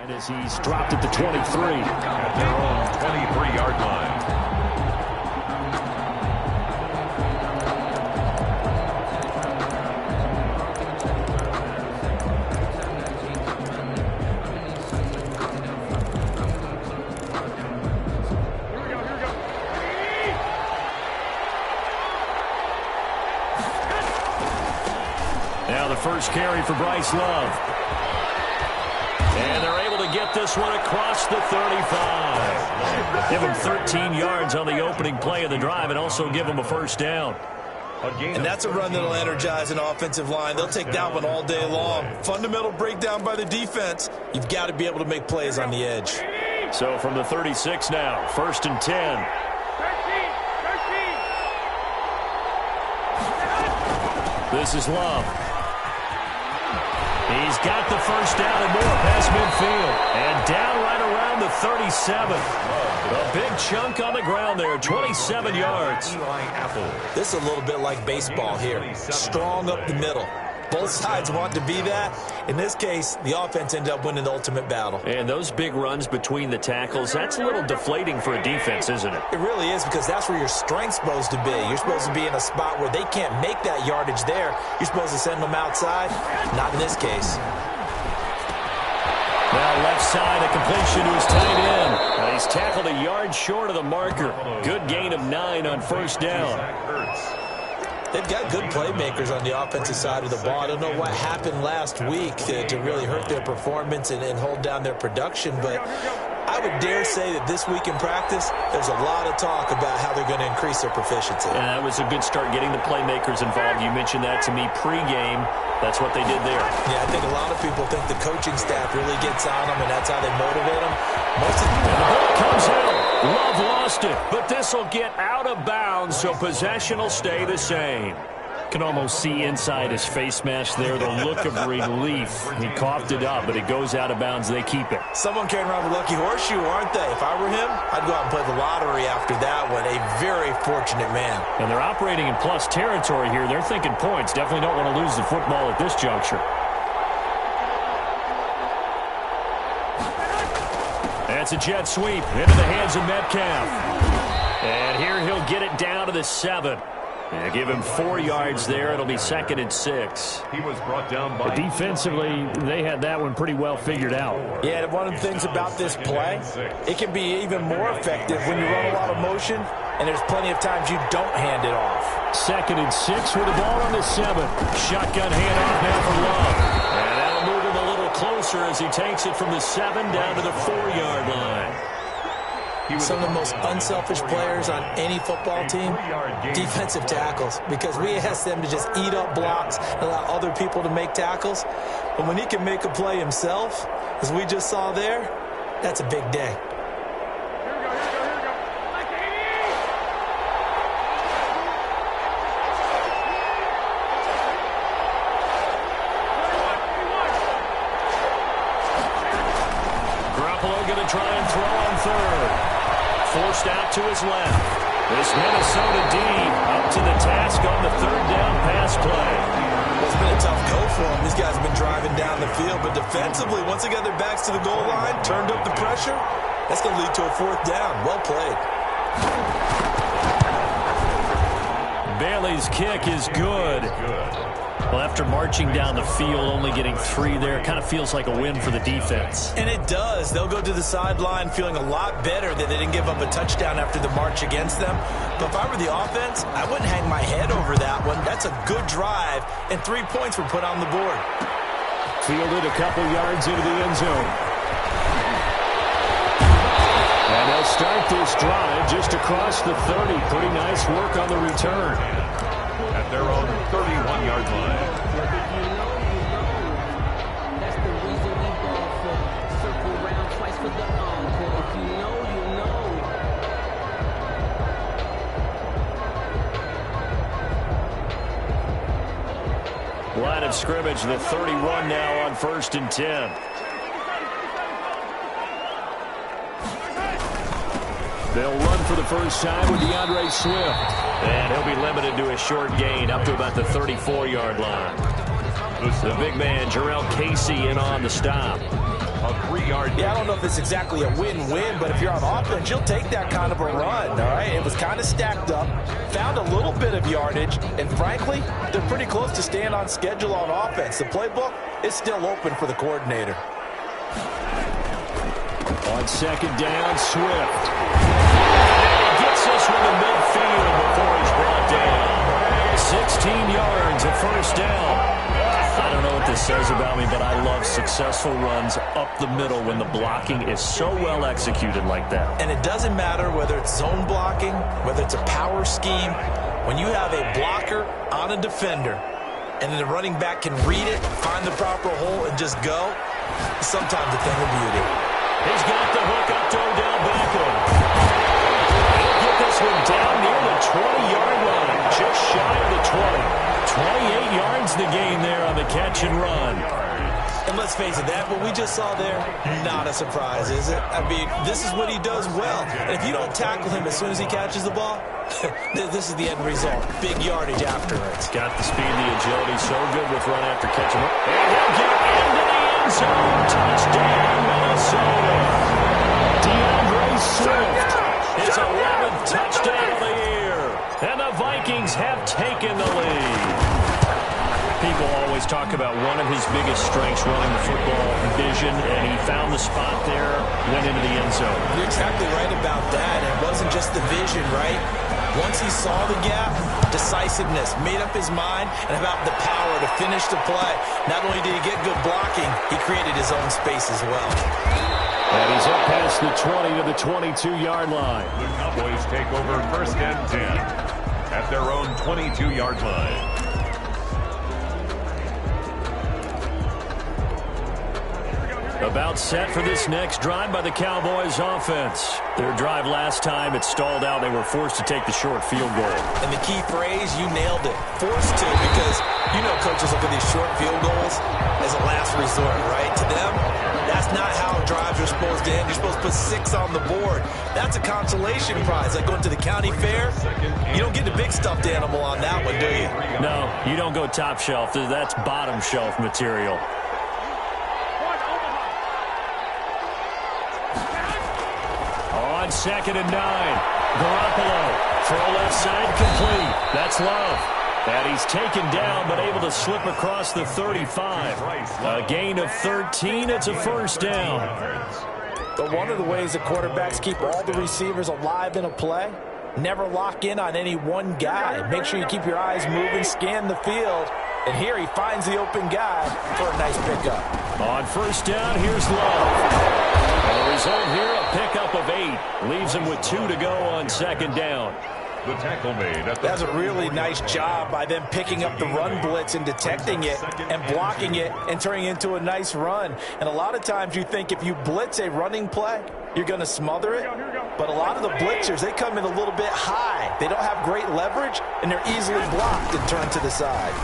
And as he's dropped at the 23. At their own 23-yard line. Now the first carry for Bryce Love. And they're able to get this one across the 35. Give him 13 yards on the opening play of the drive and also give him a first down. And that's a run that'll energize an offensive line. They'll take that one all day long. Fundamental breakdown by the defense. You've got to be able to make plays on the edge. So from the 36 now, 1st and 10. This is Love. He's got the first down and more past midfield. And down right around the 37. A big chunk on the ground there, 27 yards. This is a little bit like baseball here. Strong up the middle. Both sides want to be that. In this case, the offense ended up winning the ultimate battle. And those big runs between the tackles, that's a little deflating for a defense, isn't it? It really is, because that's where your strength's supposed to be. You're supposed to be in a spot where they can't make that yardage there. You're supposed to send them outside. Not in this case. Now left side, a completion to his tight end. He's tackled a yard short of the marker. Good gain of 9 on first down. They've got good playmakers on the offensive side of the ball. I don't know what happened last week to really hurt their performance and hold down their production, but I would dare say that this week in practice, there's a lot of talk about how they're going to increase their proficiency. And that was a good start, getting the playmakers involved. You mentioned that to me pregame. That's what they did there. Yeah, I think a lot of people think the coaching staff really gets on them, and that's how they motivate them. Most of the ball comes out. Love lost it, but this will get out of bounds, so possession will stay the same. Can almost see inside his face mask there the look of relief. He coughed it up, but it goes out of bounds. They keep it. Someone carrying around the lucky horseshoe, aren't they? If I were him, I'd go out and play the lottery after that one. A very fortunate man. And they're operating in plus territory here. They're thinking points. Definitely don't want to lose the football at this juncture. That's a jet sweep into the hands of Metcalf. And here he'll get it down to the 7. And give him 4 yards there. It'll be 2nd and 6. He was brought down by... Defensively, they had that one pretty well figured out. Yeah, one of the things about this play, it can be even more effective when you run a lot of motion, and there's plenty of times you don't hand it off. 2nd and 6 with the ball on the 7. Shotgun handoff now for Love. And that'll move him a little closer as he takes it from the 7 down to the 4-yard line. Some of the most unselfish players on any football team, defensive tackles, because we ask them to just eat up blocks and allow other people to make tackles. But when he can make a play himself, as we just saw there, that's a big day. Garoppolo going to try and throw on 3rd. Forced out to his left. This Minnesota D up to the task on the 3rd down pass play. Well, it's been a tough go for them. These guys have been driving down the field, but defensively, once they got their backs to the goal line, turned up the pressure, that's going to lead to a 4th down. Well played. Bailey's kick is good. Well, after marching down the field, only getting 3 there, it kind of feels like a win for the defense. And it does. They'll go to the sideline feeling a lot better that they didn't give up a touchdown after the march against them. But if I were the offense, I wouldn't hang my head over that one. That's a good drive, and 3 points were put on the board. Fielded a couple yards into the end zone. And they'll start this drive just across the 30. Pretty nice work on the return. At their own 31-yard line. That's the reason we ball for. Circle round twice for the encore. If you know, you know. Line of scrimmage, the 31 now on 1st and 10. They'll run for the first time with DeAndre Swift. And he'll be limited to a short gain up to about the 34-yard line. The big man, Jarrell Casey, in on the stop. A 3-yard. Yeah, I don't know if it's exactly a win-win, but if you're on offense, you'll take that kind of a run, all right? It was kind of stacked up, found a little bit of yardage, and frankly, they're pretty close to staying on schedule on offense. The playbook is still open for the coordinator. On second down, Swift. And he gets this from the midfield before he's brought down. 16 yards, a first down. I don't know what this says about me, but I love successful runs up the middle when the blocking is so well executed like that. And it doesn't matter whether it's zone blocking, whether it's a power scheme. When you have a blocker on a defender, and then the running back can read it, find the proper hole, and just go, sometimes a thing of beauty. He's got the hook up to Odell Beckham. He'll get this one down near the 20-yard line, just shy of the 20. 28 yards the gain there on the catch and run. And let's face it, that what we just saw there, not a surprise, is it? I mean, this is what he does well. And if you don't tackle him as soon as he catches the ball, this is the end result. Big yardage after it. He's got the speed, the agility, so good with run after catch. And he'll get into the end zone. Touchdown, Minnesota. DeAndre Swift. His 11th touchdown of the year. And the Vikings have taken the lead. People always talk about one of his biggest strengths running the football, vision, and he found the spot there, went into the end zone. You're exactly right about that. It wasn't just the vision, right? Once he saw the gap, decisiveness, made up his mind, and about the power to finish the play. Not only did he get good blocking, he created his own space as well. And he's up past the 20 to the 22-yard line. The Cowboys take over 1st and 10 at their own 22-yard line. About set for this next drive by the Cowboys offense. Their drive last time, it stalled out. They were forced to take the short field goal. And the key phrase, you nailed it. Forced to, because you know coaches look at these short field goals as a last resort, right? To them, that's not how drives are supposed to end. You're supposed to put 6 on the board. That's a consolation prize. Like going to the county fair, you don't get the big stuffed animal on that one, do you? No, you don't go top shelf. That's bottom shelf material. On 2nd and 9, Garoppolo, throw left side complete. That's Love. And he's taken down, but able to slip across the 35. A gain of 13. It's a first down. But one of the ways the quarterbacks keep all the receivers alive in a play, never lock in on any one guy. Make sure you keep your eyes moving, scan the field. And here he finds the open guy for a nice pickup. On first down, here's Love. And the result here, a pickup of 8. Leaves him with 2 to go on 2nd down. The tackle made. That's a really nice job by them picking up the run blitz and detecting it and blocking it and turning it into a nice run. And a lot of times you think if you blitz a running play, you're going to smother it. But a lot of the blitzers, they come in a little bit high. They don't have great leverage, and they're easily blocked and turned to the side.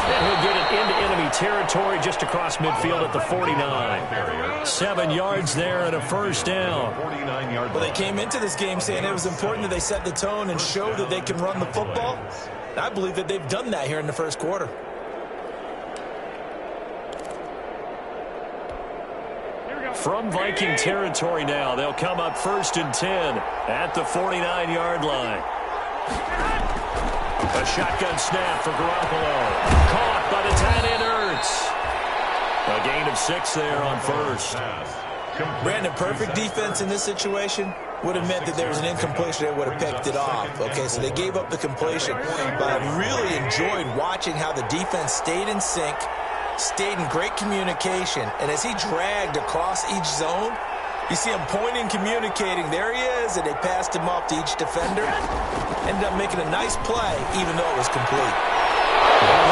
And he'll get it into enemy territory just across midfield at the 49. 7 yards there and a first down. Well, they came into this game saying it was important that they set the tone and show that they can run the football. And I believe that they've done that here in the first quarter. From Viking territory now, they'll come up 1st and 10 at the 49-yard line. A shotgun snap for Garoppolo. Caught by the tight end Ertz. A gain of 6 there on first. Brandon, perfect defense in this situation would have meant that there was an incompletion that would have picked it off. Okay, so they gave up the completion. But I really enjoyed watching how the defense stayed in sync, stayed in great communication. And as he dragged across each zone, you see him pointing, communicating. There he is, and they passed him off to each defender. Ended up making a nice play, even though it was complete.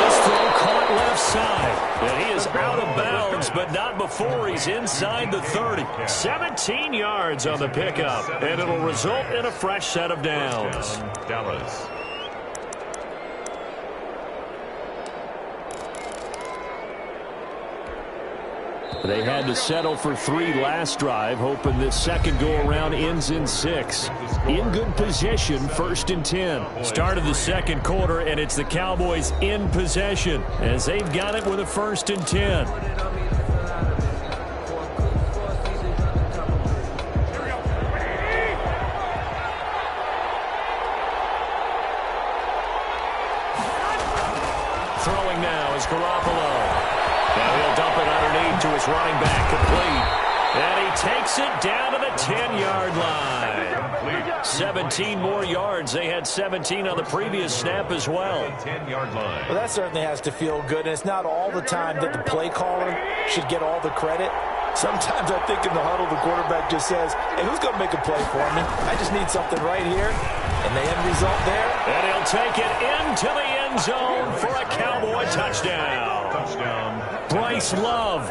This throw caught left side. And he is out of bounds, but not before he's inside the 30. 17 yards on the pickup, and it'll result in a fresh set of downs. Dallas. They had to settle for 3 last drive, hoping this second go-around ends in 6. In good position, 1st and 10. Start of the second quarter, and it's the Cowboys in possession as they've got it with a 1st and 10. Throwing now is Garoppolo. Now he'll dump it underneath to his running back, complete. And he takes it down to the 10-yard line. 17 more yards. They had 17 on the previous snap as well. 10-yard line. Well, that certainly has to feel good, and it's not all the time that the play caller should get all the credit. Sometimes I think in the huddle, the quarterback just says, hey, who's going to make a play for me? I just need something right here. And the end result there. And he'll take it into the end zone for a Cowboy touchdown. Bryce Love,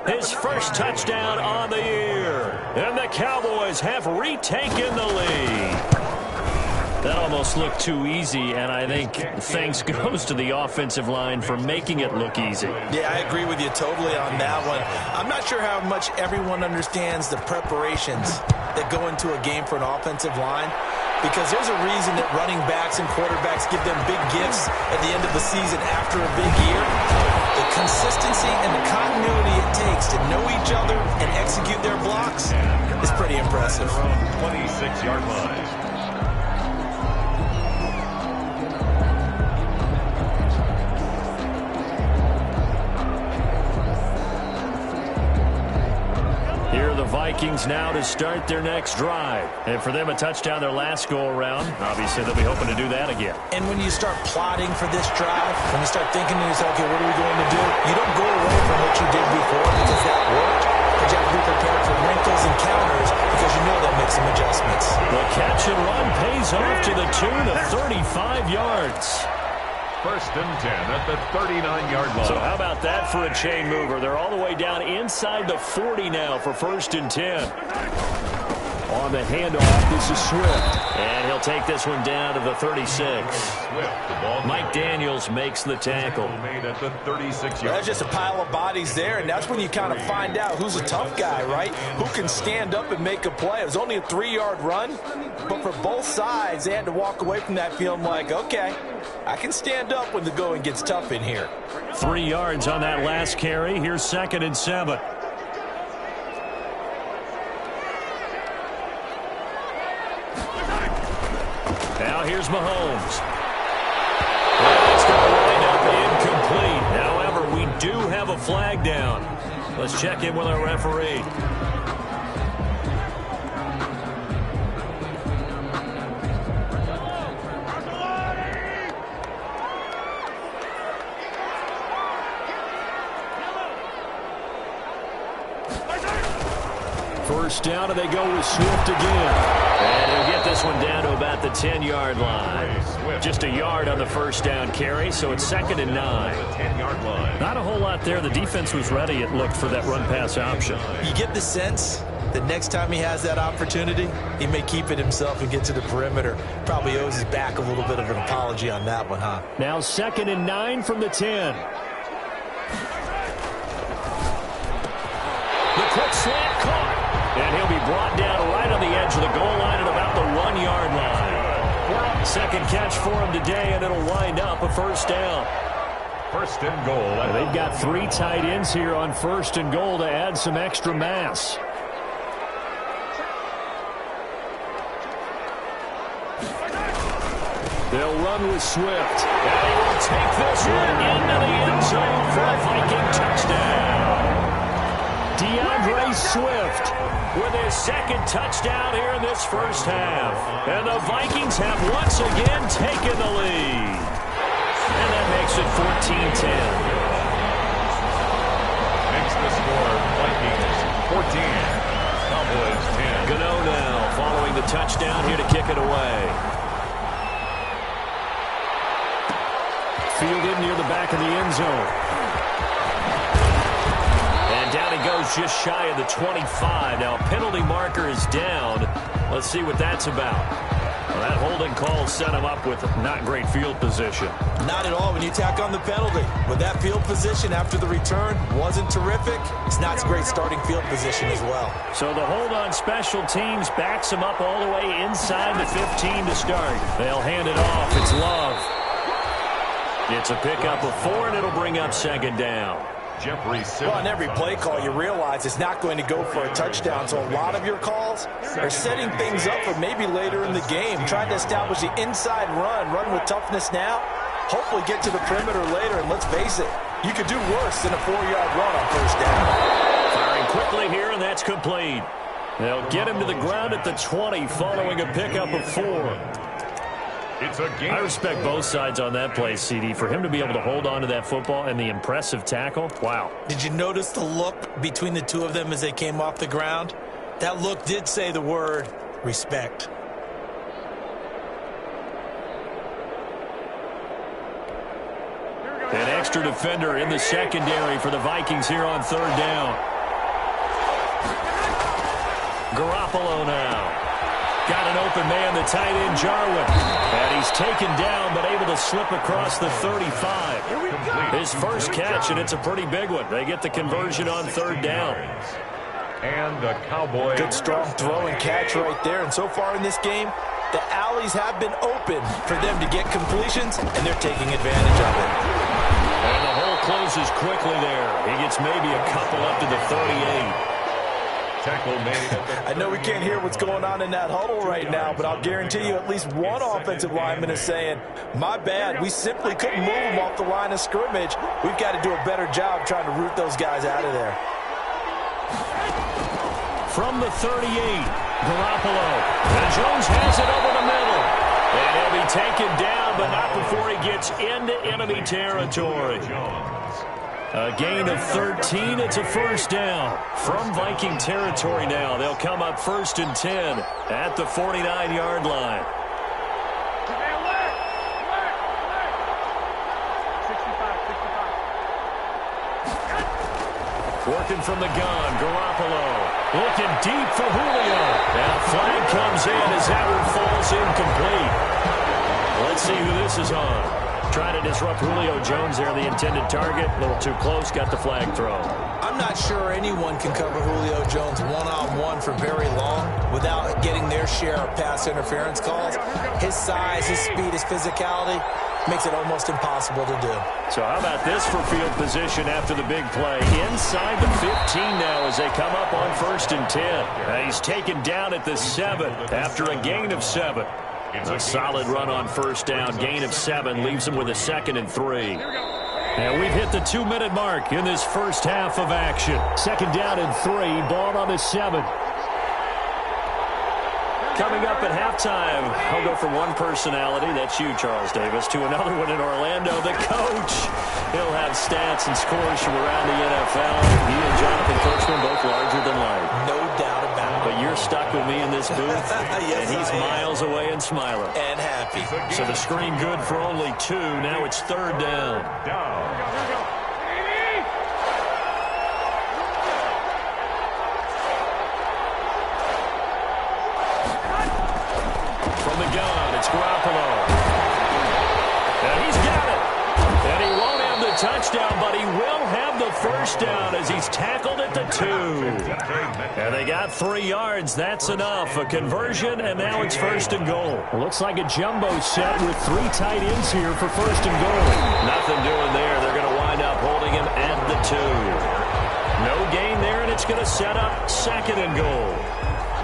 his first touchdown on the year. And the Cowboys have retaken the lead. That almost looked too easy, and I think thanks goes to the offensive line for making it look easy. Yeah, I agree with you totally on that one. I'm not sure how much everyone understands the preparations that go into a game for an offensive line, because there's a reason that running backs and quarterbacks give them big gifts at the end of the season after a big year. The consistency and the continuity it takes to know each other and execute their blocks is pretty impressive. 26-yard line. Vikings now to start their next drive. And for them, a touchdown their last go-around. Obviously, they'll be hoping to do that again. And when you start plotting for this drive, when you start thinking to yourself, okay, what are we going to do? You don't go away from what you did before because that worked. But you have to be prepared for wrinkles and counters because you know they'll make some adjustments. The catch and run pays off to the tune of 35 yards. 1st and 10 at the 39-yard line. So how about that for a chain mover? They're all the way down inside the 40 now for 1st and 10. On the handoff, this is Swift. And he'll take this one down to the 36. Mike Daniels makes the tackle. Made at the 36-yard. There's just a pile of bodies there, and that's when you kind of find out who's a tough guy, right? Who can stand up and make a play. It was only a 3-yard run, but for both sides, they had to walk away from that feeling like, okay, I can stand up when the going gets tough in here. 3 yards on that last carry. Here's 2nd and 7. Now here's Mahomes. That's going to wind up incomplete. However, we do have a flag down. Let's check in with our referee. First down, and they go with Swift again. And he'll get this one down to about the 10-yard line. Just a yard on the first down carry, so it's 2nd and 9. 10-yard line. Not a whole lot there. The defense was ready. It looked for that run-pass option. You get the sense that next time he has that opportunity, he may keep it himself and get to the perimeter. Probably owes his back a little bit of an apology on that one, huh? Now 2nd and 9 from the 10. The quick slant caught. And he'll be brought down right on the edge of the goal line at about the 1-yard line. Second catch for him today, and it'll wind up a first down. 1st and goal. And they've got 3 tight ends here on 1st and goal to add some extra mass. They'll run with Swift. And he will take this one into the end zone for a Viking touchdown. DeAndre Swift with his 2nd touchdown here in this first half. And the Vikings have once again taken the lead. And that makes it 14-10. Makes the score Vikings 14. Cowboys 10. Gano now following the touchdown here to kick it away. Fielded near the back of the end zone. Down he goes just shy of the 25. Now a penalty marker is down. Let's see what that's about. Well, that holding call set him up with not great field position. Not at all when you tack on the penalty. With that field position after the return wasn't terrific, it's not great starting field position as well. So the hold on special teams backs him up all the way inside the 15 to start. They'll hand it off. It's Love. It's a pickup of 4, and it'll bring up second down. Well, on every play call, you realize it's not going to go for a touchdown, so a lot of your calls are setting things up for maybe later in the game, trying to establish the inside run with toughness now, hopefully get to the perimeter later, and let's face it, you could do worse than a 4-yard run on first down. Firing quickly here, and that's complete. They'll get him to the ground at the 20 following a pickup of 4. I respect both sides on that play, CD. For him to be able to hold on to that football and the impressive tackle, wow. Did you notice the look between the two of them as they came off the ground? That look did say the word respect. An extra defender in the secondary for the Vikings here on third down. Garoppolo now. Got an open man, the tight end, Jarwin. And he's taken down, but able to slip across the 35. His first catch, and it's a pretty big one. They get the conversion on third down. And the Cowboys. Good, strong throw and catch right there. And so far in this game, the alleys have been open for them to get completions, and they're taking advantage of it. And the hole closes quickly there. He gets maybe a couple up to the 38. Tackle made. I know we can't hear what's going on in that huddle right now, but I'll guarantee you at least one offensive lineman is saying, my bad, we simply couldn't move them off the line of scrimmage. We've got to do a better job trying to root those guys out of there. From the 38, Garoppolo. And Jones has it over the middle. And he'll be taken down, but not before he gets into enemy territory. A gain of 13. It's a first down from Viking territory now. They'll come up 1st and 10 at the 49-yard line. Working from the gun, Garoppolo looking deep for Julio. And a flag comes in as that one falls incomplete. Let's see who this is on. Trying to disrupt Julio Jones there, the intended target. A little too close, got the flag thrown. I'm not sure anyone can cover Julio Jones one-on-one for very long without getting their share of pass interference calls. His size, his speed, his physicality makes it almost impossible to do. So how about this for field position after the big play? Inside the 15 now as they come up on 1st and 10. And he's taken down at the 7 after a gain of 7. A solid run on first down. Gain of 7 leaves him with a 2nd and 3. And we've hit the 2-minute mark in this first half of action. 2nd down and 3. Ball on the 7. Coming up at halftime, I'll go from one personality, that's you, Charles Davis, to another one in Orlando, the coach. He'll have stats and scores from around the NFL. He and Jonathan Coachman both larger than life. No doubt about it. But you're stuck with me in this booth, yes, and he's miles away and smiling. And happy. So the screen good for only 2. Now it's 3rd down. From the gun, it's Garoppolo. And he's got it. And he won't have the touchdown, but he will have the first down as he's tackled at the 2. And they got 3 yards. That's enough. A conversion, and now it's 1st and goal. Looks like a jumbo set with 3 tight ends here for 1st and goal. Nothing doing there. They're going to wind up holding him at the 2. No gain there, and it's going to set up 2nd and goal.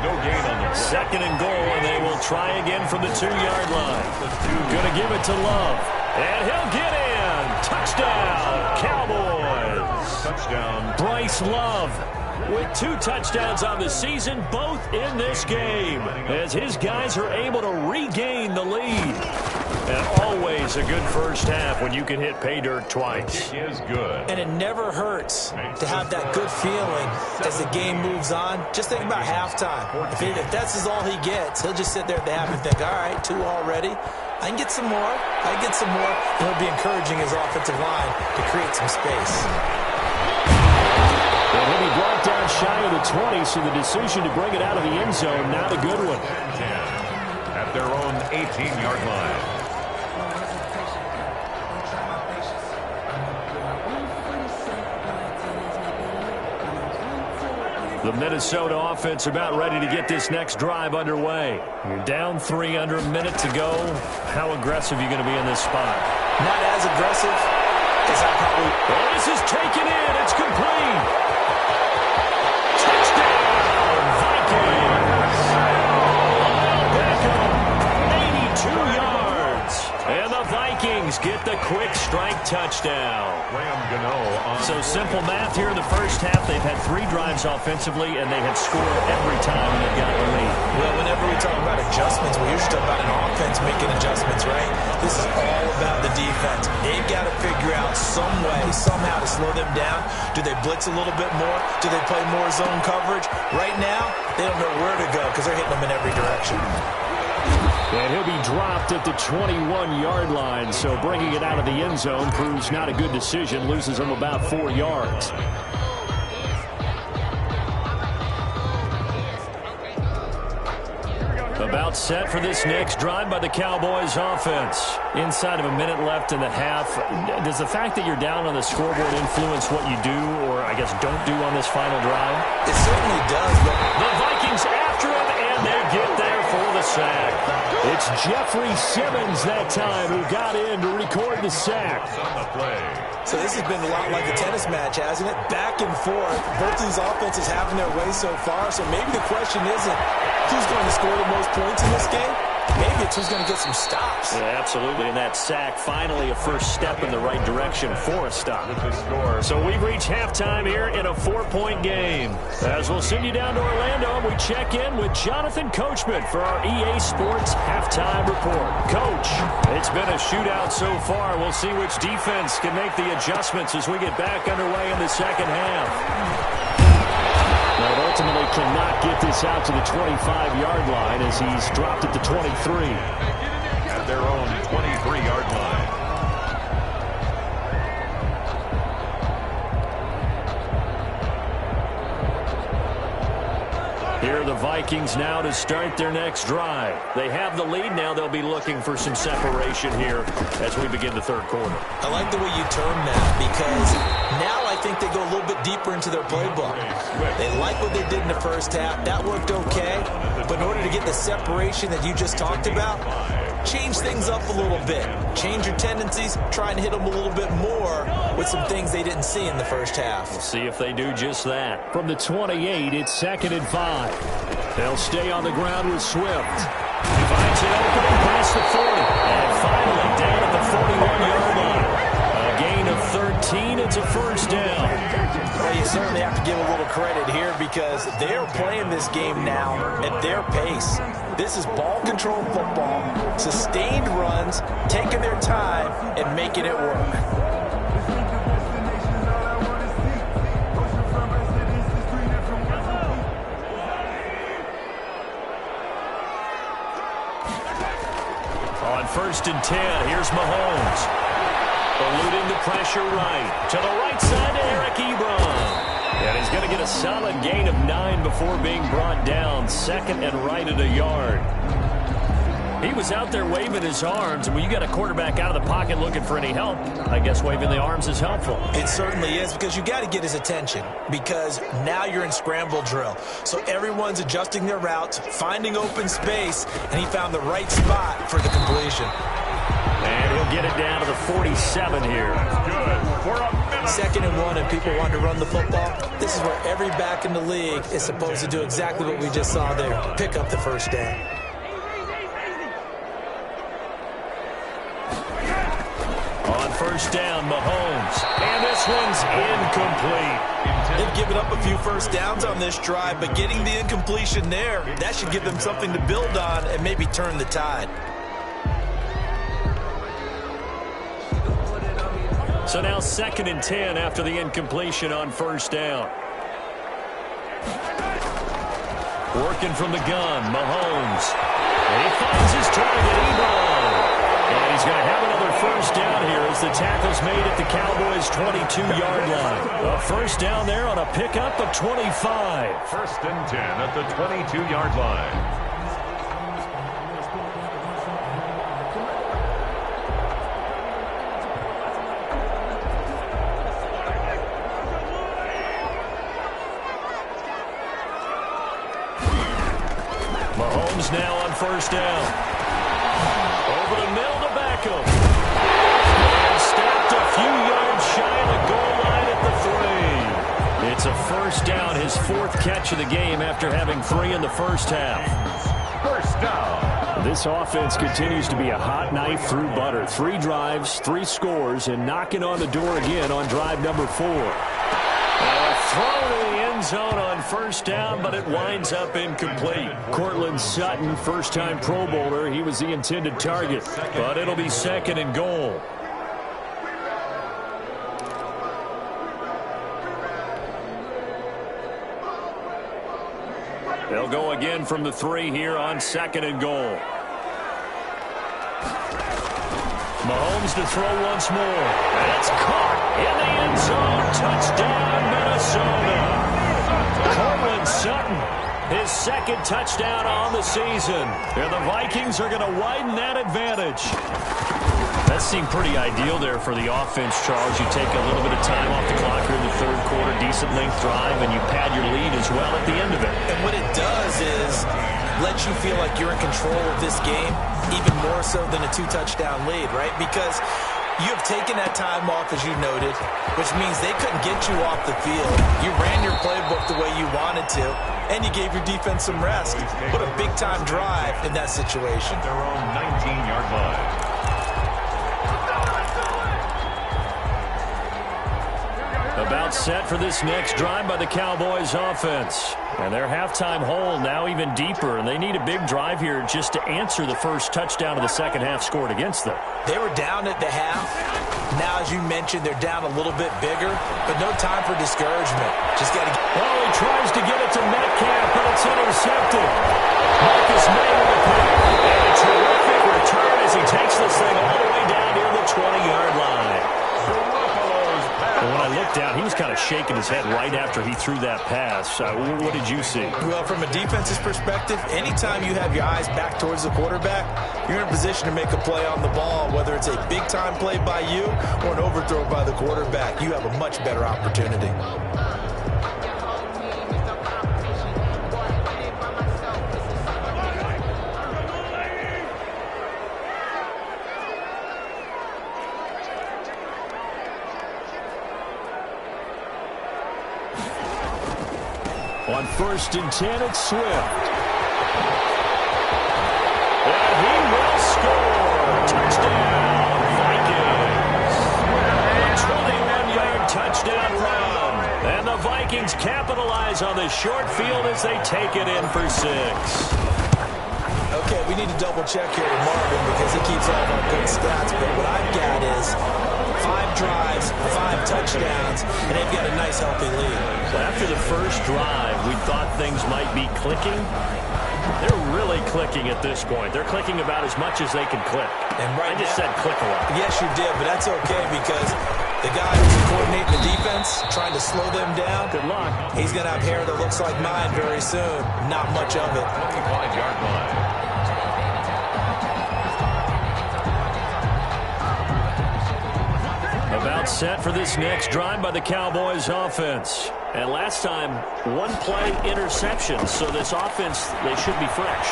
No gain on the 2nd and goal, and they will try again from the 2-yard line. Going to give it to Love. And he'll get in. Touchdown, Cowboys. touchdown. Bryce Love with 2 touchdowns on the season, both in this game, as his guys are able to regain the lead. And always a good first half when you can hit pay dirt twice. It is good. And it never hurts to have that good feeling as the game moves on. Just think about halftime. If that's all he gets, he'll just sit there at the half and think, all right, 2 already. I can get some more. I can get some more. And he'll be encouraging his offensive line to create some space. And he'll be brought down shy of the 20, so the decision to bring it out of the end zone, not a good one. At at their own 18-yard line. The Minnesota offense about ready to get this next drive underway. You're down 3 under a minute to go. How aggressive are you going to be in this spot? Not as aggressive as I probably... Well, this is taken in. It's complete. Touchdown, Vikings. Beckham, 82 yards. And the Vikings get the quick strike touchdown. So simple math here in the first half. They've had 3 drives offensively, and they have scored every time when they've got the lead. Well, whenever we talk about adjustments, we usually talk about an offense making adjustments, right? This is all about the defense. They've got to figure out some way, somehow to slow them down. Do they blitz a little bit more? Do they play more zone coverage? Right now, they don't know where to go because they're hitting them in every direction. And he'll be dropped at the 21-yard line, so bringing it out of the end zone proves not a good decision, loses him about 4 yards. About set for this next drive by the Cowboys offense. Inside of a minute left in the half. Does the fact that you're down on the scoreboard influence what you do, or I guess don't do on this final drive? It certainly does, but the Vikings after him, and they get there for the sack. It's Jeffrey Simmons that time who got in to record the sack. So this has been a lot like a tennis match, hasn't it? Back and forth. Both these offenses having their way so far. So maybe the question isn't who's going to score the most points in this game. Maybe it's who's going to get some stops. Yeah, absolutely. And that sack, finally a first step in the right direction for a stop. So we've reached halftime here in a 4-point game. As we'll send you down to Orlando, we check in with Jonathan Coachman for our EA Sports Halftime Report. Coach, it's been a shootout so far. We'll see which defense can make the adjustments as we get back underway in the second half. Now, it ultimately cannot get this out to the 25-yard line as he's dropped at the 23. At their own 23-yard line. Here are the Vikings now to start their next drive. They have the lead now. They'll be looking for some separation here as we begin the third quarter. I like the way you term that because now I think they go a little bit deeper into their playbook. They like what they did in the first half. That worked okay. But in order to get the separation that you just talked about, change things up a little bit. Change your tendencies. Try and hit them a little bit more with some things they didn't see in the first half. We'll see if they do just that. From the 28, it's 2nd and 5. They'll stay on the ground with Swift. He finds an opening past the 40. And finally down at the 41-yard line. A gain of 13. It's a first down. Well, you certainly have to give a little credit here because they're playing this game now at their pace. This is ball control football, sustained runs, taking their time, and making it work. On 1st and 10, here's Mahomes. Eluding the pressure right. To the right side to Eric Ebron. And he's going to get a solid gain of 9 before being brought down. 2nd and right at a yard. He was out there waving his arms. And when you got a quarterback out of the pocket looking for any help, I guess waving the arms is helpful. It certainly is because you got to get his attention because now you're in scramble drill. So everyone's adjusting their routes, finding open space, and he found the right spot for the completion. And he'll get it down to the 47 here. Good. 2nd and 1 and people want to run the football. This is where every back in the league is supposed to do exactly what we just saw there. Pick up the first down. On 1st down, Mahomes. And this one's incomplete. They've given up a few first downs on this drive, but getting the incompletion there, that should give them something to build on and maybe turn the tide. So now 2nd and 10 after the incompletion on 1st down. Working from the gun, Mahomes. And he finds his target, Ebron. And he's going to have another first down here as the tackle's made at the Cowboys' 22-yard line. A first down there on a pickup of 25. 1st and 10 at the 22-yard line. Mahomes now on first down. Over the middle to Beckham. And stopped a few yards shy of the goal line at the 3. It's a first down, his 4th catch of the game after having 3 in the first half. First down. This offense continues to be a hot knife through butter. 3 drives, 3 scores, and knocking on the door again on drive number 4. Throw to the end zone on first down, but it winds up incomplete. Cortland Sutton, first-time Pro Bowler. He was the intended target, but it'll be 2nd and goal. They'll go again from the 3 here on 2nd and goal. Mahomes to throw once more. That's caught in the end zone. Touchdown, Minnesota. Cortland Sutton, his 2nd touchdown on the season. And the Vikings are going to widen that advantage. That seemed pretty ideal there for the offense, Charles. You take a little bit of time off the clock here in the 3rd quarter, decent length drive, and you pad your lead as well at the end of it. And what it does is let you feel like you're in control of this game, even more so than a 2-touchdown lead, right? Because you have taken that time off, as you noted, which means they couldn't get you off the field. You ran your playbook the way you wanted to, and you gave your defense some rest. What a big-time drive in that situation. Their own 19-yard line. About set for this next drive by the Cowboys offense. And their halftime hole now even deeper, and they need a big drive here just to answer the first touchdown of the second half scored against them. They were down at the half. Now, as you mentioned, they're down a little bit bigger, but no time for discouragement. Just got to get... Oh, he tries to get it to Metcalf, but it's intercepted. Marcus May with the pick. And a terrific return as he takes this thing all the way down near the 20-yard line. And when I looked down, he was kind of shaking his head right after he threw that pass. What did you see? Well, from a defense's perspective, anytime you have your eyes back towards the quarterback, you're in a position to make a play on the ball, whether it's a big-time play by you or an overthrow by the quarterback. You have a much better opportunity. On 1st and 10, it's Swift. And he will score. Touchdown, Vikings. A 21-yard touchdown run. And the Vikings capitalize on the short field as they take it in for 6. Okay, we need to double-check here with Marvin because he keeps all of our good stats. But what I've got is 5 drives, 5 touchdowns, and they've got a nice, healthy lead. So after the first drive, we thought things might be clicking. They're really clicking at this point. They're clicking about as much as they can click. And right I just said click a lot. Yes, you did, but that's okay because the guy who's coordinating the defense, trying to slow them down, Good luck. he's going to have hair that looks like mine very soon. Not much of it. 25-yard line. About set for this next drive by the Cowboys offense. And last time, 1-play interception. So this offense, they should be fresh.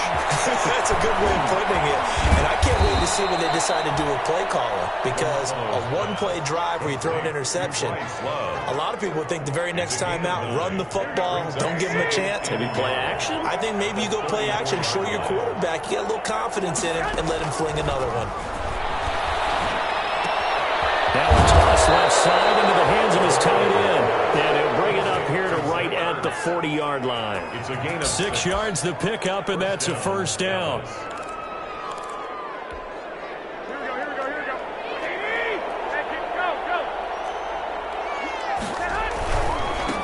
That's a good way of putting it. And I can't wait to see when they decide to do a play caller. Because a 1-play drive where you throw an interception, a lot of people would think the very next time out, run the football, don't give them a chance. Maybe play action? I think maybe you go play action, show your quarterback you got a little confidence in him, and let him fling another one. Now a toss left side into the hands of his tight end. And he'll bring it up here to right at the 40-yard line. It's a gain of 6 yards the pickup, and that's a first down.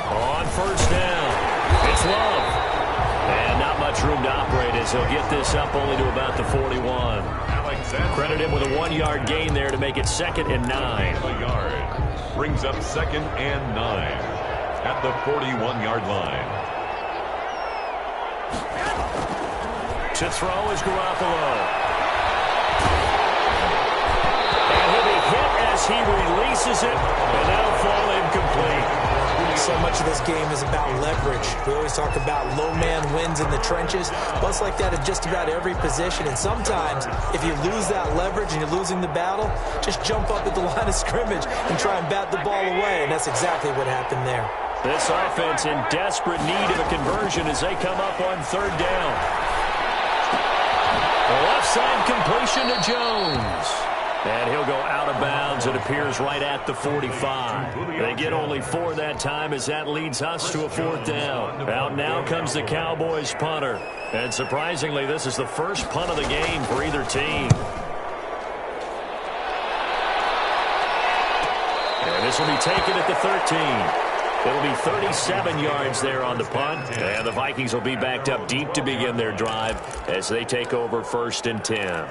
On first down, it's Love. And not much room to operate as he'll get this up only to about the 41. Credit him with a 1-yard gain there to make it 2nd and 9. a yard. Brings up 2nd and 9 at the 41-yard line. To throw is Garoppolo. And he'll be hit as he releases it, and that'll fall incomplete. So so much of this game is about leverage. We always talk about low man wins in the trenches. Well, it's like that in just about every position. And sometimes, if you lose that leverage and you're losing the battle, just jump up at the line of scrimmage and try and bat the ball away. And that's exactly what happened there. This offense in desperate need of a conversion as they come up on third down. The left side completion to Jones. And he'll go out of bounds, it appears, right at the 45. They get only 4 that time as that leads us to a 4th down. Out now comes the Cowboys punter. And surprisingly, this is the first punt of the game for either team. And this will be taken at the 13. It'll be 37 yards there on the punt. And the Vikings will be backed up deep to begin their drive as they take over 1st and 10.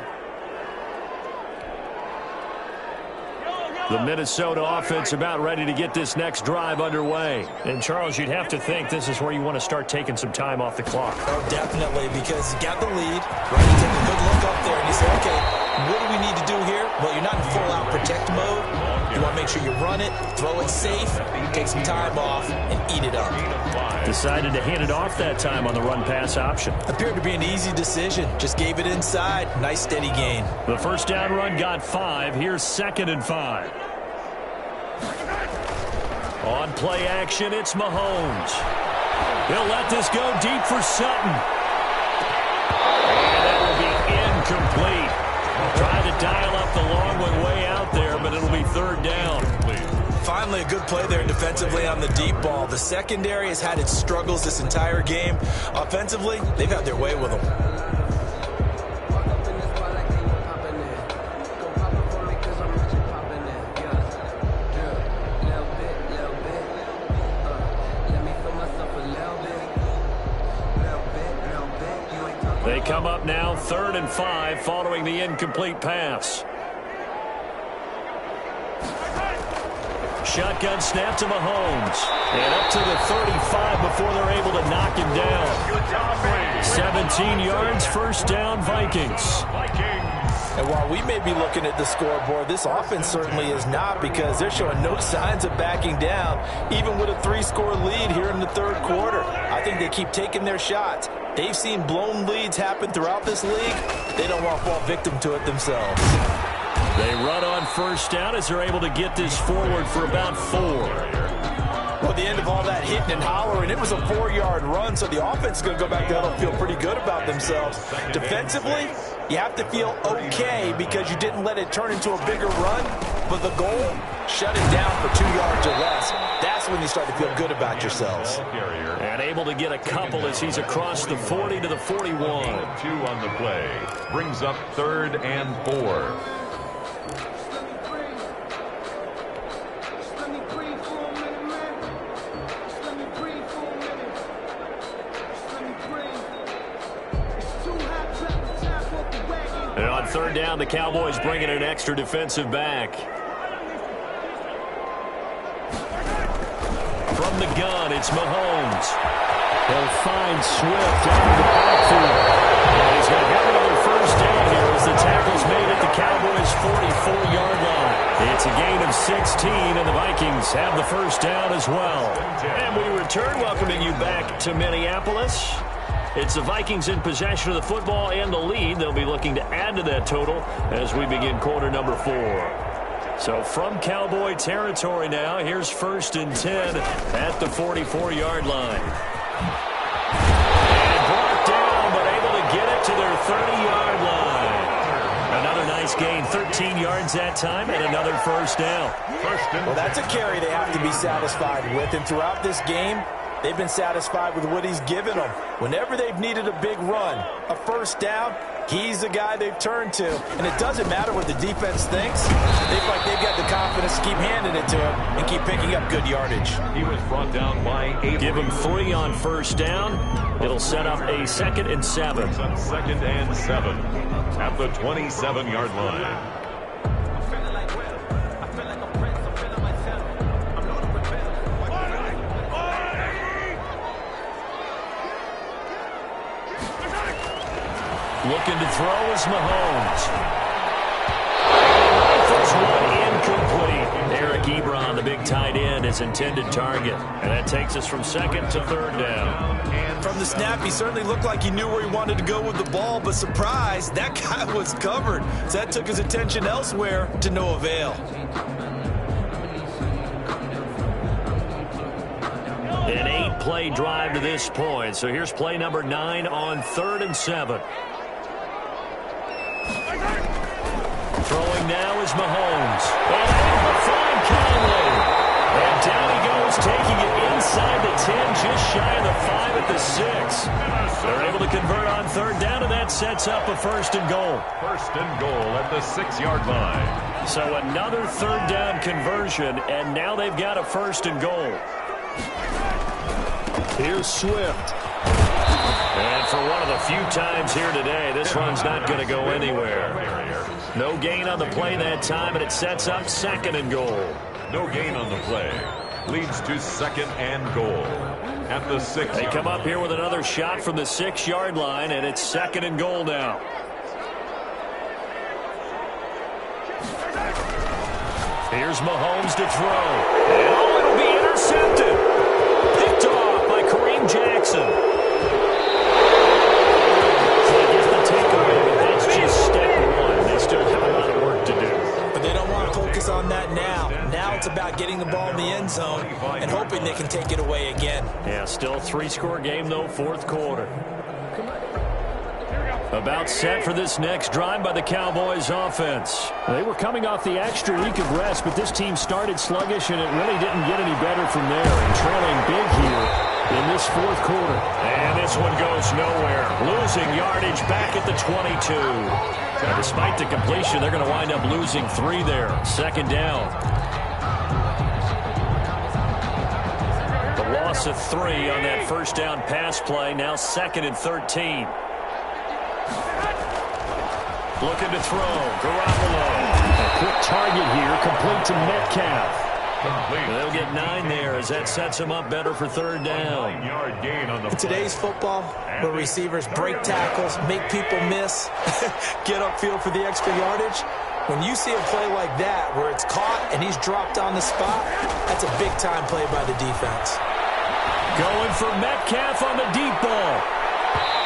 The Minnesota offense about ready to get this next drive underway. And, Charles, you'd have to think this is where you want to start taking some time off the clock. Oh, definitely, because you got the lead. Right, you take a good look up there, and you say, okay, what do we need to do here? Well, you're not in full-out protect mode. You want to make sure you run it, throw it safe, take some time off, and eat it up. Decided to hand it off that time on the run-pass option. Appeared to be an easy decision. Just gave it inside. Nice, steady gain. The first down run got 5. Here's 2nd and 5. On play action, it's Mahomes. He'll let this go deep for Sutton. And that will be incomplete. Trying to dial up the long one way out there, but it'll be 3rd down. Finally, a good play there defensively on the deep ball. The secondary has had its struggles this entire game. Offensively, they've had their way with them. They come up now 3rd and 5 following the incomplete pass. Shotgun snap to Mahomes. And up to the 35 before they're able to knock him down. 17 yards, 1st down, Vikings. And while we may be looking at the scoreboard, this offense certainly is not, because they're showing no signs of backing down, even with a 3-score lead here in the 3rd quarter. I think they keep taking their shots. They've seen blown leads happen throughout this league. They don't want to fall victim to it themselves. They run on 1st down as they're able to get this forward for about 4. Well, at the end of all that hitting and hollering, it was a 4-yard run, so the offense is going to go back there and feel pretty good about themselves. Defensively, you have to feel okay because you didn't let it turn into a bigger run, but the goal, shut it down for 2 yards or less. That's when you start to feel good about yourselves. And able to get a couple as he's across the 40 to the 41. 2 on the play. Brings up 3rd and 4. And on 3rd down, the Cowboys bringing an extra defensive back. From the gun, it's Mahomes. He'll find Swift out of the backfield. And he's going to have another 1st down here as the tackle's made at the Cowboys' 44-yard line. It's a gain of 16, and the Vikings have the 1st down as well. And we return, welcoming you back to Minneapolis. It's the Vikings in possession of the football and the lead. They'll be looking to add to that total as we begin quarter number 4. So from Cowboy territory now, here's 1st and 10 at the 44-yard line. And brought down, but able to get it to their 30-yard line. Another nice gain, 13 yards that time, and another 1st down. Well, that's a carry they have to be satisfied with, and throughout this game, they've been satisfied with what he's given them. Whenever they've needed a big run, a 1st down, he's the guy they've turned to. And it doesn't matter what the defense thinks. They feel like they've got the confidence to keep handing it to him and keep picking up good yardage. He was brought down by 8. Give him 3 on 1st down. It'll set up a 2nd and 7. 2nd and 7 at the 27-yard line. Looking to throw is Mahomes. First one incomplete. Eric Ebert Ebron, the big tight end, his intended target. And that takes us from second to third down. From the snap, he certainly looked like he knew where he wanted to go with the ball, but surprise, that guy was covered. So that took his attention elsewhere to no avail. An 8-play drive to this point. So here's play number 9 on 3rd and 7. Throwing now is Mahomes. And able to find Conley. And down he goes, taking it inside the 10, just shy of the 5 at the 6. They're able to convert on 3rd down, and that sets up a 1st and goal. 1st and goal at the 6-yard line. So another 3rd down conversion, and now they've got a 1st and goal. Here's Swift. And for one of the few times here today, this run's not going to go anywhere. No gain on the play that time, and it sets up 2nd and goal. No gain on the play. Leads to 2nd and goal at the 6. They come up here with another shot from the 6-yard line, and it's 2nd and goal now. Here's Mahomes to throw. And it'll be intercepted. Picked off by Kareem Jackson. So I guess the takeaway, but that's just step 1. They still have a lot of work to do. But they don't want to focus on that now. Now it's about getting the ball in the end zone and hoping they can take it away again. Yeah, still 3-score game, though, 4th quarter. About set for this next drive by the Cowboys offense. They were coming off the extra week of rest, but this team started sluggish, and it really didn't get any better from there. And trailing big here in this 4th quarter. And this one goes nowhere. Losing yardage back at the 22. And despite the completion, they're going to wind up losing 3 there. 2nd down. The loss of 3 on that 1st down pass play. Now 2nd and 13. Looking to throw. Garoppolo. A quick target here, complete to Metcalf. They'll get 9 there as that sets them up better for 3rd down. In today's football, where receivers break tackles, make people miss, get upfield for the extra yardage, when you see a play like that where it's caught and he's dropped on the spot, that's a big-time play by the defense. Going for Metcalf on the deep ball.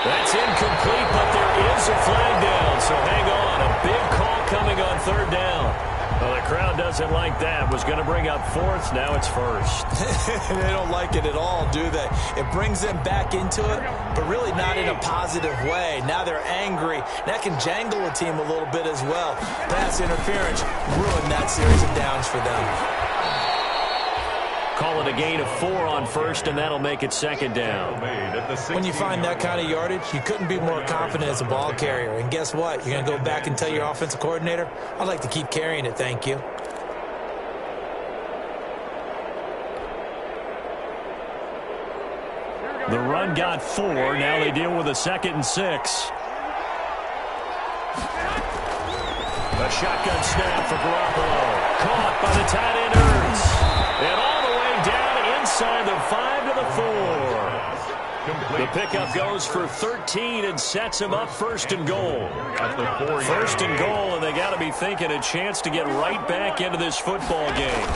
That's incomplete, but there is a flag down, so hang on. A big call coming on 3rd down. Well, the crowd doesn't like that. Was going to bring up 4th, now it's 1st. They don't like it at all, do they? It brings them back into it, but really not in a positive way. Now they're angry. That can jangle a team a little bit as well. Pass interference ruined that series of downs for them. Call it a gain of 4 on 1st, and that'll make it 2nd down. When you find that kind of yardage, you couldn't be more confident as a ball carrier. And guess what? You're going to go back and tell your offensive coordinator, I'd like to keep carrying it, thank you. The run got 4. Now they deal with a 2nd and 6. A shotgun snap for Garoppolo. Caught by the tight end Ertz. And all the way down inside the 5 to the 4. The pickup goes for 13 and sets him up 1st and goal. 1st and goal, and they got to be thinking a chance to get right back into this football game.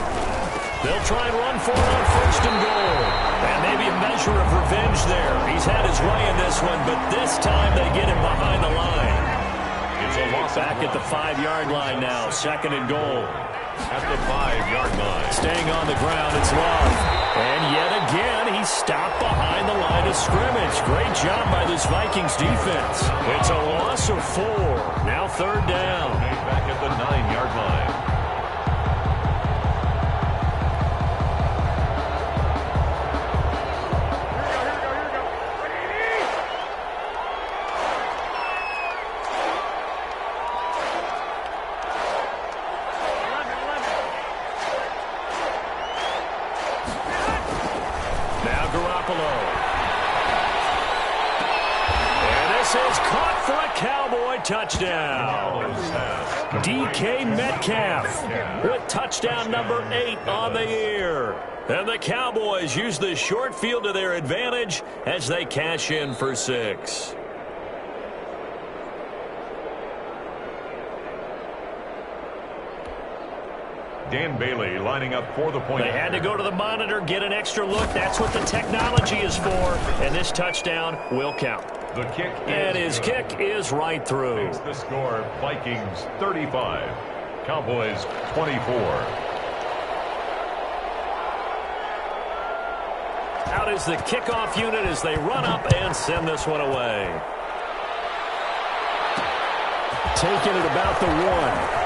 They'll try and run for it on 1st and goal. And maybe a measure of revenge there. He's had his way in this one, but this time they get him behind the line. Back at the 5-yard line now. 2nd and goal. At the 5-yard line. Staying on the ground, it's Love. And yet again, he's stopped behind the line of scrimmage. Great job by this Vikings defense. It's a loss of 4. Now 3rd down. Back at the 9-yard line. Touchdown. DK Metcalf with touchdown number 8 on the year. And the Cowboys use the short field to their advantage as they cash in for 6. Dan Bailey lining up for the point. They had to go to the monitor, get an extra look. That's what the technology is for. And this touchdown will count. The kick and his kick is right through. Makes the score Vikings 35, Cowboys 24. Out is the kickoff unit as they run up and send this one away. Taking it about the 1.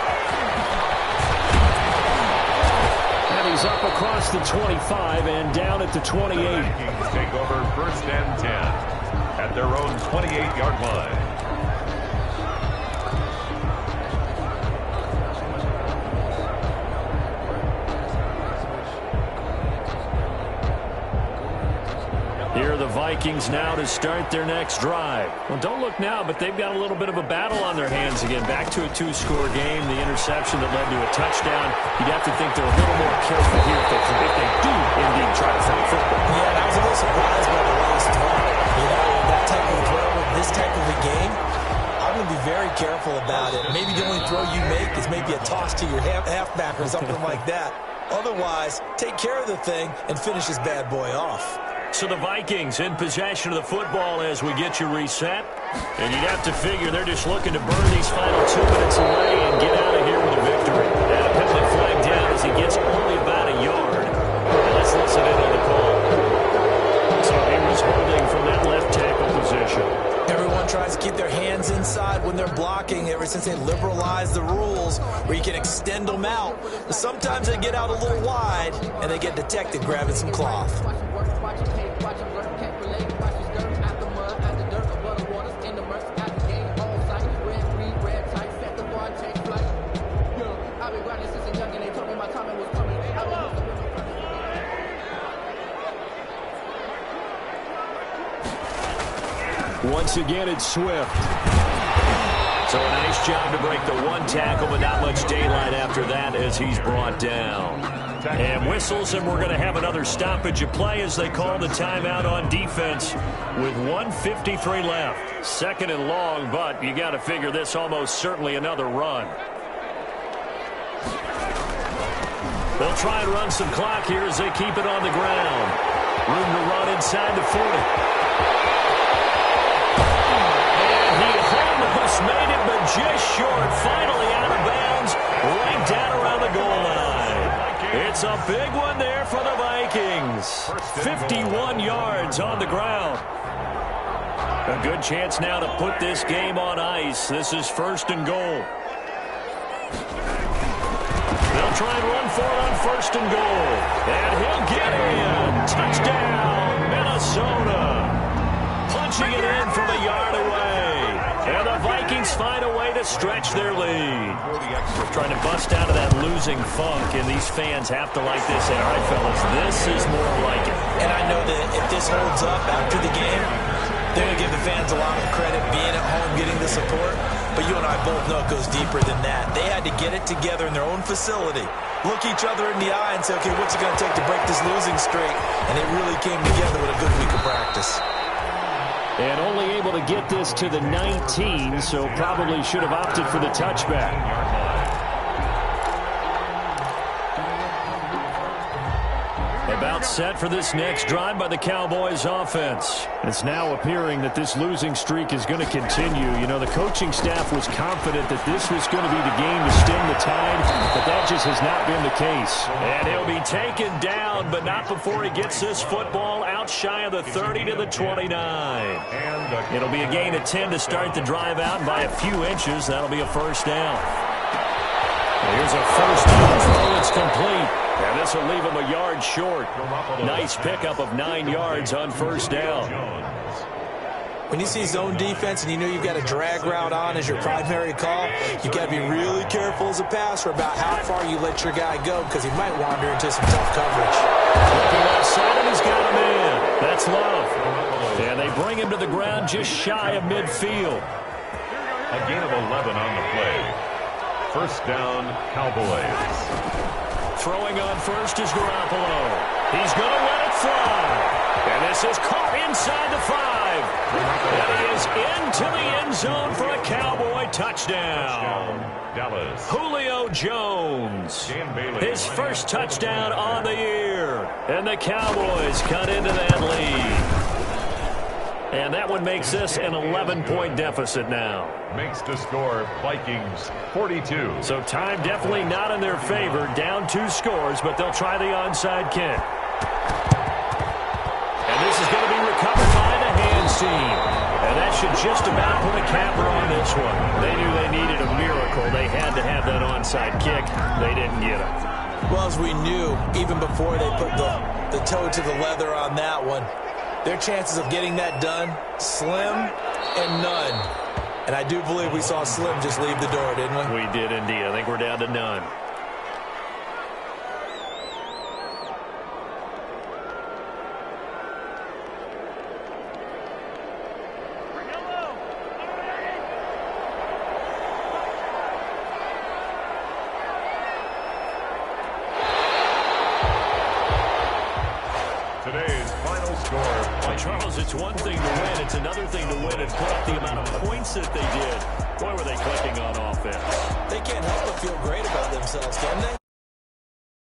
And he's up across the 25 and down at the 28. The Vikings take over 1st and 10 at their own 28-yard line. Here are the Vikings now to start their next drive. Well, don't look now, but they've got a little bit of a battle on their hands again. Back to a 2-score game, the interception that led to a touchdown. You'd have to think they're a little more careful here if they do indeed try to throw football. Yeah, and I was a little surprised by the last throw. You know, that type of throw in this type of a game, I'm going to be very careful about it. Maybe the only throw you make is maybe a toss to your halfback or something like that. Otherwise, take care of the thing and finish this bad boy off. So the Vikings in possession of the football as we get you reset. And you'd have to figure they're just looking to burn these final 2 minutes away and get out of here with a victory. And a penalty flag down as he gets only about a yard. And let's listen in on the call. So he was holding from that left tackle position. Everyone tries to keep their hands inside when they're blocking ever since they liberalized the rules where you can extend them out. But sometimes they get out a little wide and they get detected grabbing some cloth. Once again, it's Swift. So a nice job to break the 1 tackle, but not much daylight after that as he's brought down. And whistles, and we're going to have another stoppage of play as they call the timeout on defense with 1:53 left. 2nd and long, but you got to figure this almost certainly another run. They'll try and run some clock here as they keep it on the ground. Room to run inside the 40. Made it, but just short. Finally out of bounds, right down around the goal line. It's a big one there for the Vikings. 51 yards on the ground. A good chance now to put this game on ice. This is 1st and goal. They'll try and run for it on 1st and goal. And he'll get in. Touchdown, Minnesota. Punching it in from a yard away. And the Vikings find a way to stretch their lead. Trying to bust out of that losing funk, and these fans have to like this. And all right, fellas, this is more like it. And I know that if this holds up after the game, they're going to give the fans a lot of credit being at home, getting the support. But you and I both know it goes deeper than that. They had to get it together in their own facility, look each other in the eye and say, okay, what's it going to take to break this losing streak? And they really came together with a good week of practice. And only able to get this to the 19, so probably should have opted for the touchback. About set for this next drive by the Cowboys offense. It's now appearing that this losing streak is going to continue. You know, the coaching staff was confident that this was going to be the game to stem the tide, but that just has not been the case. And he'll be taken down, but not before he gets this football out shy of the 30 to the 29. It'll be a gain of 10 to start the drive out, and by a few inches, that'll be a 1st down. Here's a 1st down throw. It's complete. And this will leave him a yard short. Nice pickup of 9 yards on 1st down. When you see zone defense and you know you've got a drag route on as your primary call, you've got to be really careful as a passer about how far you let your guy go because he might wander into some tough coverage. Looking left side, and he's got him in. That's Love. And they bring him to the ground just shy of midfield. A gain of 11 on the play. 1st down, Cowboys. Throwing on 1st is Garoppolo. He's going to let it fly. And this is caught inside the 5. And he is into the end zone for a Cowboy touchdown. Dallas. Julio Jones. Dan Bailey. His first touchdown on the year. And the Cowboys cut into that lead. And that one makes this an 11-point deficit now. Makes the score Vikings 42. So time definitely not in their favor. Down 2 scores, but they'll try the onside kick. And this is going to be recovered by the hands team. And that should just about put a capper on this one. They knew they needed a miracle. They had to have that onside kick. They didn't get it. Well, as we knew, even before they put the toe to the leather on that one, their chances of getting that done, slim and none. And I do believe we saw Slim just leave the door, didn't we? We did indeed. I think we're down to none. Today's final score. Well, Charles, it's one thing to win. It's another thing to win and put up the amount of points that they did. Boy, were they clicking on offense. They can't help but feel great about themselves, can they?